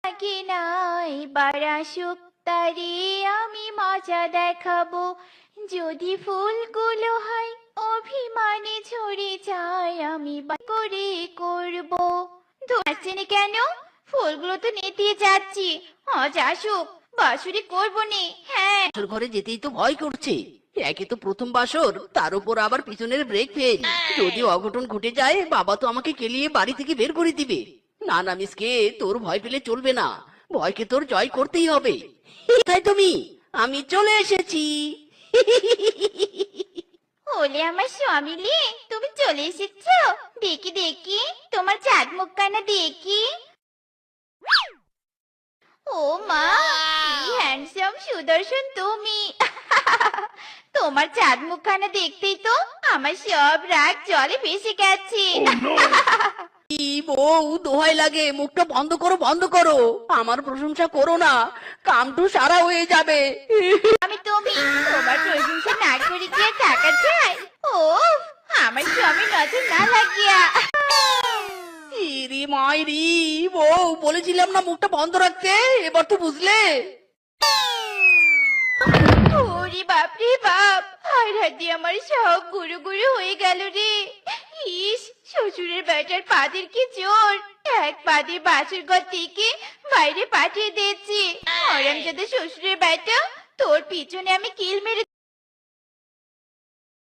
লাগে না, এবার আসুক তারে আমি মজা দেখাবো। যদি ফুলগুলো হয় অভিমানে ঝরে যায়, আমি করে করব। ধরছেনি কেন? ফুলগুলো তো নিতে যাচ্ছি, আজ আসুক, বাঁশুরি করবো নে। হ্যাঁ, বাসর ঘরে যেতেই তো ভয় করছে। একে তো প্রথম বাসর, তার উপর আবার পিছনের ব্রেক ফেল। যদি অঘটন ঘটে যায়, বাবা তো আমাকে কেলিয়ে বাড়ি থেকে বের করে দিবে। না না মিসকে, তোর ভয় পেলে চলবে না। ভয়কে তোর জয় করতেই হবে। কোথায় তুমি? আমি চলে এসেছি। ওলে আমার স্বামী রে, তুমি চলে এসেছো। দেখি দেখি তোমার চাঁদ মুখখানা দেখি। ও মা, কি হ্যান্ডসাম সুদর্শন তুমি। তোমার চাঁদ মুখখানা দেখতেই তো আমার সব রাগ জলে ভেসে গেছে। কি বউ, দোহাই লাগে, মুখটা বন্ধ করো বন্ধ করো। আমার প্রশংসা করো না, কামটু সারা হয়ে যাবে। তুমি তোমার প্রশংসা না করে কি আর টাকা চাই? ও, আমার স্বামী নজর না লাগিয়া। ইরি মাইরি, বউ বলেছিলাম না মুখটা বন্ধ রাখতে, এবার তো বুঝলে। ওরে বাপ রে বাপ, হায় হাতে আমার সব গুরু গুরু হয়ে গেল রে। ইস, শ্বশুরের বেটার পাদের কি জোর, এক পাদে বাসের ঘর থেকে বাইরে পাঠিয়ে দিয়েছি। আরামজাদা শ্বশুরের বেটা, তোর পিছনে আমি কিল মেরে